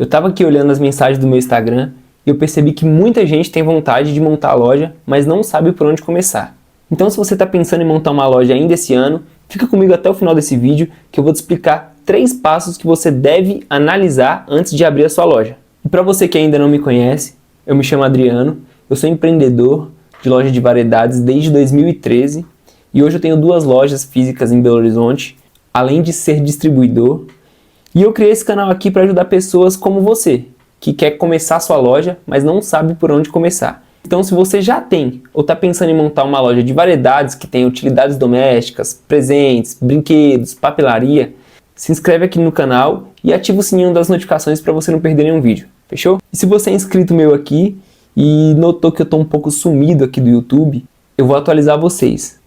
Eu estava aqui olhando as mensagens do meu Instagram e eu percebi que muita gente tem vontade de montar a loja, mas não sabe por onde começar. Então, se você está pensando em montar uma loja ainda esse ano, fica comigo até o final desse vídeo que eu vou te explicar 3 passos que você deve analisar antes de abrir a sua loja. E para você que ainda não me conhece, eu me chamo Adriano, eu sou empreendedor de loja de variedades desde 2013 e hoje eu tenho 2 lojas físicas em Belo Horizonte, além de ser distribuidor. E eu criei esse canal aqui para ajudar pessoas como você, que quer começar a sua loja, mas não sabe por onde começar. Então, se você já tem ou está pensando em montar uma loja de variedades que tem utilidades domésticas, presentes, brinquedos, papelaria, se inscreve aqui no canal e ativa o sininho das notificações para você não perder nenhum vídeo, fechou? E se você é inscrito meu aqui e notou que eu estou um pouco sumido aqui do YouTube, eu vou atualizar vocês.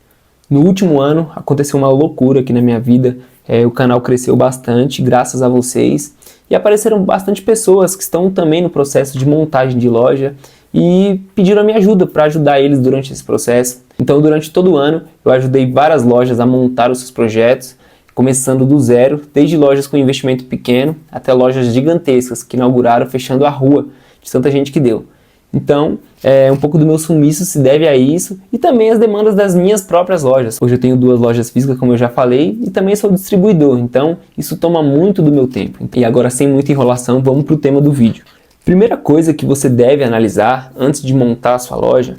No último ano aconteceu uma loucura aqui na minha vida. O canal cresceu bastante graças a vocês e apareceram bastante pessoas que estão também no processo de montagem de loja e pediram a minha ajuda para ajudar eles durante esse processo. Então, durante todo o ano, eu ajudei várias lojas a montar os seus projetos, começando do zero, desde lojas com investimento pequeno até lojas gigantescas que inauguraram fechando a rua de tanta gente que deu. Então, um pouco do meu sumiço se deve a isso e também as demandas das minhas próprias lojas. Hoje eu tenho 2 lojas físicas, como eu já falei, e também sou distribuidor, então isso toma muito do meu tempo. E agora, sem muita enrolação, vamos para o tema do vídeo. Primeira coisa que você deve analisar antes de montar a sua loja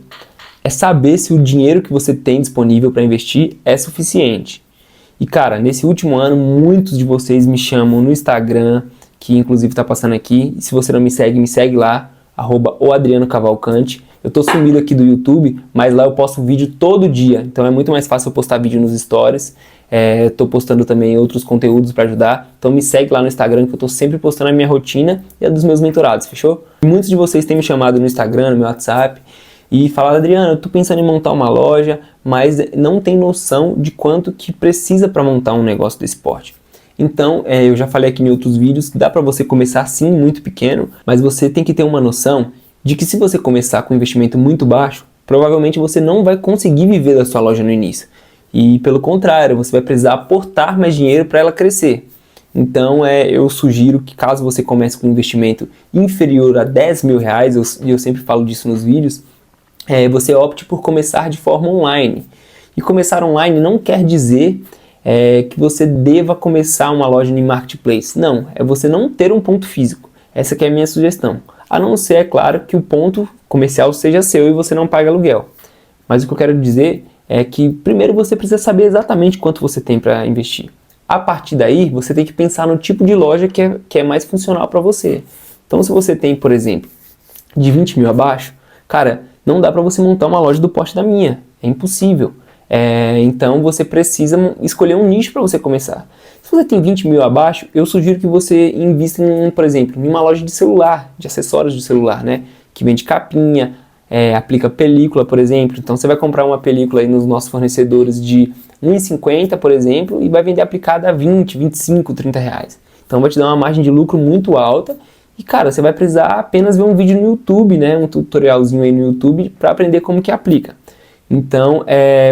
é saber se o dinheiro que você tem disponível para investir é suficiente. E cara, nesse último ano, muitos de vocês me chamam no Instagram, que inclusive está passando aqui, e se você não me segue lá, @oadrianocavalcante. Eu tô sumido aqui do YouTube, mas lá eu posto vídeo todo dia, então é muito mais fácil eu postar vídeo nos stories. Tô postando também outros conteúdos para ajudar, então me segue lá no Instagram que eu tô sempre postando a minha rotina e a dos meus mentorados, fechou? Muitos de vocês têm me chamado no Instagram, no meu WhatsApp e falado: Adriano, eu tô pensando em montar uma loja, mas não tem noção de quanto que precisa para montar um negócio desse porte. Então, eu já falei aqui em outros vídeos, dá para você começar sim muito pequeno, mas você tem que ter uma noção de que se você começar com um investimento muito baixo, provavelmente você não vai conseguir viver da sua loja no início. E pelo contrário, você vai precisar aportar mais dinheiro para ela crescer. Então, eu sugiro que caso você comece com um investimento inferior a 10 mil reais, e eu sempre falo disso nos vídeos, você opte por começar de forma online. E começar online não quer dizer que você deva começar uma loja em marketplace. Não, é você não ter um ponto físico. Essa que é a minha sugestão. A não ser, é claro, que o ponto comercial seja seu e você não pague aluguel. Mas o que eu quero dizer é que primeiro você precisa saber exatamente quanto você tem para investir. A partir daí, você tem que pensar no tipo de loja que é mais funcional para você. Então, se você tem, por exemplo, de 20 mil abaixo, cara, não dá para você montar uma loja do porte da minha. É impossível. Então você precisa escolher um nicho para você começar. Se você tem 20 mil abaixo, eu sugiro que você invista, por exemplo, em uma loja de celular, de acessórios de celular, né? Que vende capinha, aplica película, por exemplo. Então você vai comprar uma película aí nos nossos fornecedores de R$1,50, por exemplo, e vai vender aplicada a 20, 25, 30 reais. Então vai te dar uma margem de lucro muito alta. E cara, você vai precisar apenas ver um vídeo no YouTube, né? Um tutorialzinho aí no YouTube para aprender como que aplica. Então,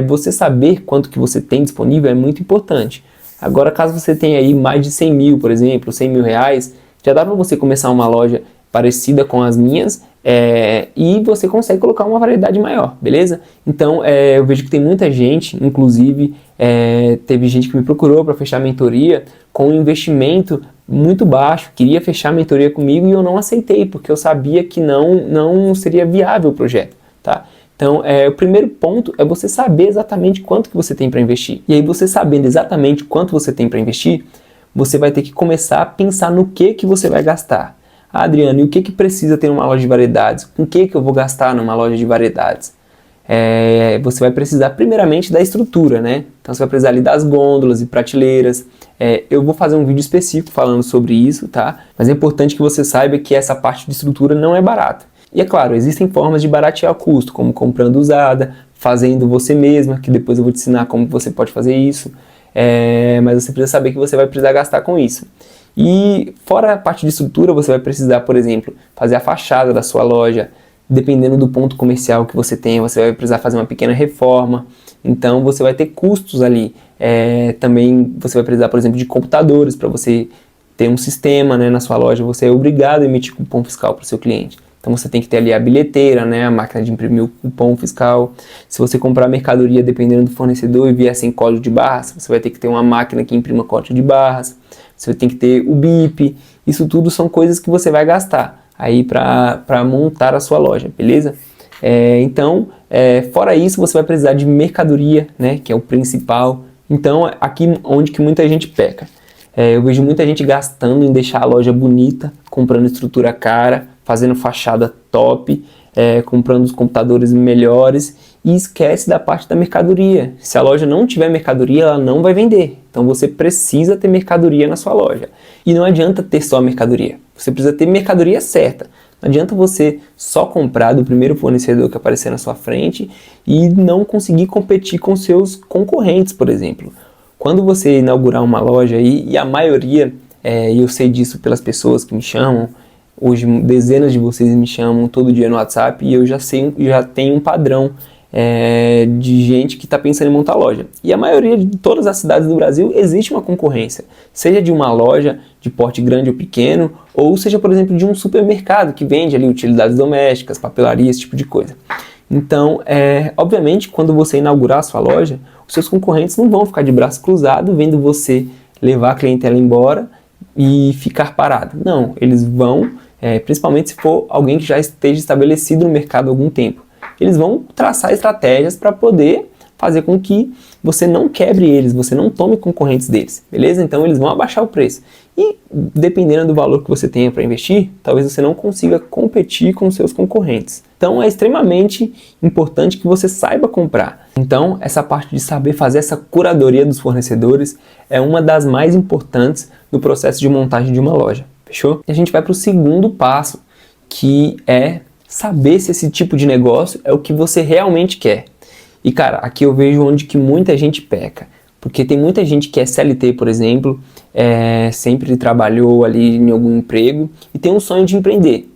você saber quanto que você tem disponível é muito importante. Agora, caso você tenha aí mais de 100 mil, por exemplo, 100 mil reais, já dá para você começar uma loja parecida com as minhas e você consegue colocar uma variedade maior, beleza? Então, eu vejo que tem muita gente, inclusive teve gente que me procurou para fechar mentoria com um investimento muito baixo, queria fechar a mentoria comigo e eu não aceitei, porque eu sabia que não seria viável o projeto, tá? Então, o primeiro ponto é você saber exatamente quanto que você tem para investir. E aí, você sabendo exatamente quanto você tem para investir, você vai ter que começar a pensar no que você vai gastar. Ah, Adriano, e o que precisa ter numa loja de variedades? Com o que eu vou gastar numa loja de variedades? Você vai precisar primeiramente da estrutura, né? Então, você vai precisar ali das gôndolas e prateleiras. Eu vou fazer um vídeo específico falando sobre isso, tá? Mas é importante que você saiba que essa parte de estrutura não é barata. E é claro, existem formas de baratear o custo, como comprando usada, fazendo você mesma, que depois eu vou te ensinar como você pode fazer isso, mas você precisa saber que você vai precisar gastar com isso. E fora a parte de estrutura, você vai precisar, por exemplo, fazer a fachada da sua loja, dependendo do ponto comercial que você tem, você vai precisar fazer uma pequena reforma, então você vai ter custos ali. Também você vai precisar, por exemplo, de computadores para você ter um sistema, né, na sua loja, você é obrigado a emitir cupom fiscal para o seu cliente. Então você tem que ter ali a bilheteira, né, a máquina de imprimir o cupom fiscal. Se você comprar mercadoria dependendo do fornecedor e vier sem código de barras, você vai ter que ter uma máquina que imprima código de barras. Você tem que ter o BIP. Isso tudo são coisas que você vai gastar aí para montar a sua loja, beleza? Então, fora isso, você vai precisar de mercadoria, né, que é o principal. Então, aqui onde que muita gente peca. Eu vejo muita gente gastando em deixar a loja bonita, comprando estrutura cara, fazendo fachada top, comprando os computadores melhores e esquece da parte da mercadoria. Se a loja não tiver mercadoria, ela não vai vender. Então você precisa ter mercadoria na sua loja. E não adianta ter só mercadoria. Você precisa ter mercadoria certa. Não adianta você só comprar do primeiro fornecedor que aparecer na sua frente e não conseguir competir com seus concorrentes, por exemplo. Quando você inaugurar uma loja aí, e a maioria, e eu sei disso pelas pessoas que me chamam, hoje dezenas de vocês me chamam todo dia no WhatsApp e eu já tenho um padrão de gente que está pensando em montar loja. E a maioria de todas as cidades do Brasil existe uma concorrência, seja de uma loja de porte grande ou pequeno, ou seja, por exemplo, de um supermercado que vende ali utilidades domésticas, papelaria, esse tipo de coisa. Então, obviamente, quando você inaugurar a sua loja, os seus concorrentes não vão ficar de braço cruzado vendo você levar a clientela embora e ficar parado. Não, eles vão, principalmente se for alguém que já esteja estabelecido no mercado há algum tempo. Eles vão traçar estratégias para poder fazer com que você não quebre eles, você não tome concorrentes deles, beleza? Então eles vão abaixar o preço. E dependendo do valor que você tenha para investir, talvez você não consiga competir com seus concorrentes. Então é extremamente importante que você saiba comprar. Então essa parte de saber fazer essa curadoria dos fornecedores é uma das mais importantes no processo de montagem de uma loja, fechou? E a gente vai para o segundo passo, que é saber se esse tipo de negócio é o que você realmente quer. E cara, aqui eu vejo onde que muita gente peca. Porque tem muita gente que é CLT, por exemplo, sempre trabalhou ali em algum emprego e tem um sonho de empreender.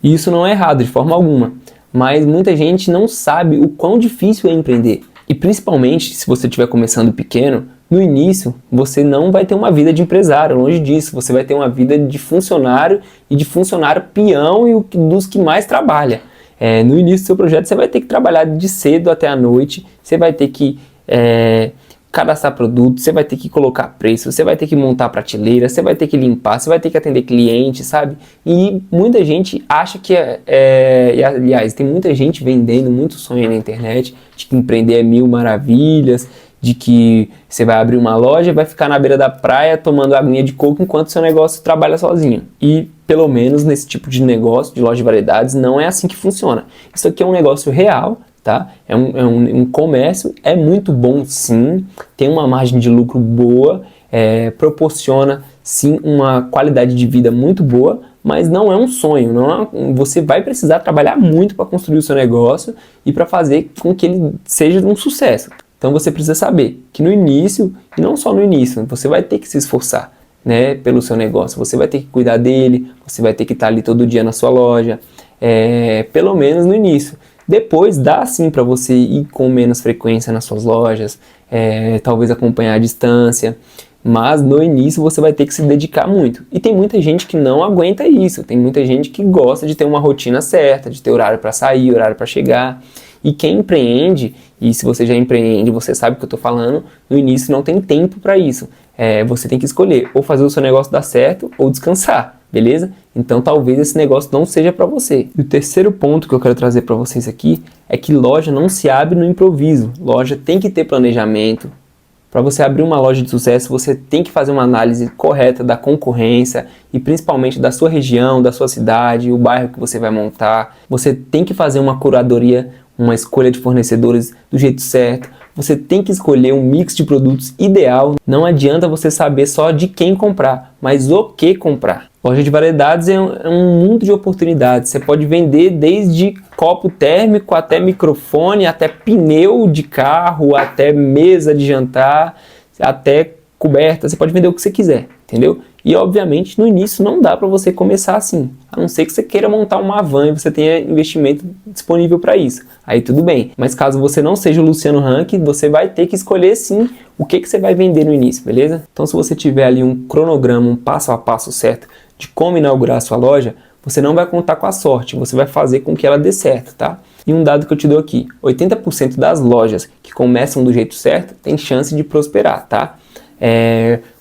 E isso não é errado de forma alguma. Mas muita gente não sabe o quão difícil é empreender. E principalmente se você estiver começando pequeno, no início você não vai ter uma vida de empresário, longe disso. Você vai ter uma vida de funcionário e de funcionário peão e dos que mais trabalha. No início do seu projeto você vai ter que trabalhar de cedo até a noite, você vai ter que cadastrar produto, você vai ter que colocar preço, você vai ter que montar prateleira, você vai ter que limpar, você vai ter que atender cliente, sabe? E muita gente acha que e, aliás, tem muita gente vendendo muito sonho na internet de que empreender é mil maravilhas, de que você vai abrir uma loja e vai ficar na beira da praia tomando aguinha de coco enquanto seu negócio trabalha sozinho. E pelo menos nesse tipo de negócio, de loja de variedades, não é assim que funciona. Isso aqui é um negócio real, tá? É um comércio, é muito bom sim, tem uma margem de lucro boa, proporciona sim uma qualidade de vida muito boa, mas não é um sonho, você vai precisar trabalhar muito para construir o seu negócio e para fazer com que ele seja um sucesso. Então você precisa saber que no início, e não só no início, você vai ter que se esforçar, né, pelo seu negócio, você vai ter que cuidar dele, você vai ter que estar ali todo dia na sua loja, pelo menos no início. Depois dá sim para você ir com menos frequência nas suas lojas, talvez acompanhar a distância, mas no início você vai ter que se dedicar muito. E tem muita gente que não aguenta isso, tem muita gente que gosta de ter uma rotina certa, de ter horário para sair, horário para chegar. E quem empreende, e se você já empreende, você sabe o que eu estou falando, no início não tem tempo para isso. Você tem que escolher ou fazer o seu negócio dar certo ou descansar, beleza? Então talvez esse negócio não seja para você. E o terceiro ponto que eu quero trazer para vocês aqui é que loja não se abre no improviso. Loja tem que ter planejamento. Para você abrir uma loja de sucesso, você tem que fazer uma análise correta da concorrência e principalmente da sua região, da sua cidade, o bairro que você vai montar. Você tem que fazer uma curadoria, uma escolha de fornecedores do jeito certo. Você tem que escolher um mix de produtos ideal. Não adianta você saber só de quem comprar, mas o que comprar. Loja de variedades é um mundo de oportunidades. Você pode vender desde copo térmico até microfone, até pneu de carro, até mesa de jantar, até coberta. Você pode vender o que você quiser, entendeu? E obviamente no início não dá para você começar assim, a não ser que você queira montar uma van e você tenha investimento disponível para isso. Aí tudo bem, mas caso você não seja o Luciano Huck, você vai ter que escolher sim o que você vai vender no início, beleza? Então se você tiver ali um cronograma, um passo a passo certo de como inaugurar a sua loja, você não vai contar com a sorte, você vai fazer com que ela dê certo, tá? E um dado que eu te dou aqui, 80% das lojas que começam do jeito certo tem chance de prosperar, tá?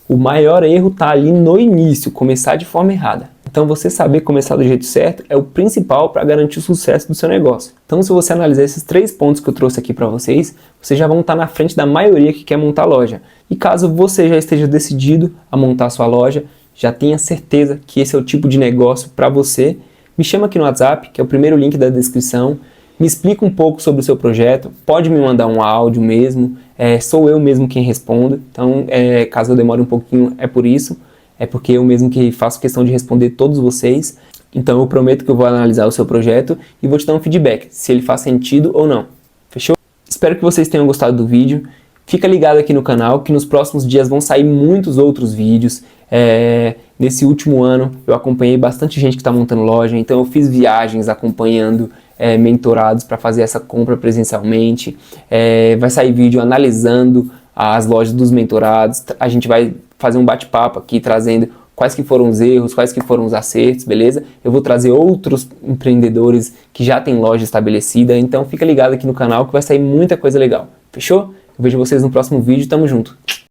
O maior erro está ali no início, começar de forma errada. Então você saber começar do jeito certo é o principal para garantir o sucesso do seu negócio. Então se você analisar esses 3 pontos que eu trouxe aqui para vocês, vocês já vão estar na frente da maioria que quer montar loja. E caso você já esteja decidido a montar sua loja, já tenha certeza que esse é o tipo de negócio para você, me chama aqui no WhatsApp, que é o primeiro link da descrição, me explica um pouco sobre o seu projeto, pode me mandar um áudio mesmo, sou eu mesmo quem respondo, então caso eu demore um pouquinho é por isso, é porque eu mesmo que faço questão de responder todos vocês, então eu prometo que eu vou analisar o seu projeto e vou te dar um feedback, se ele faz sentido ou não, fechou? Espero que vocês tenham gostado do vídeo, fica ligado aqui no canal que nos próximos dias vão sair muitos outros vídeos. Nesse último ano eu acompanhei bastante gente que está montando loja, então eu fiz viagens acompanhando mentorados para fazer essa compra presencialmente. Vai sair vídeo analisando as lojas dos mentorados, a gente vai fazer um bate-papo aqui trazendo quais que foram os erros, quais que foram os acertos, beleza? Eu vou trazer outros empreendedores que já têm loja estabelecida, então fica ligado aqui no canal que vai sair muita coisa legal, fechou? Eu vejo vocês no próximo vídeo, tamo junto!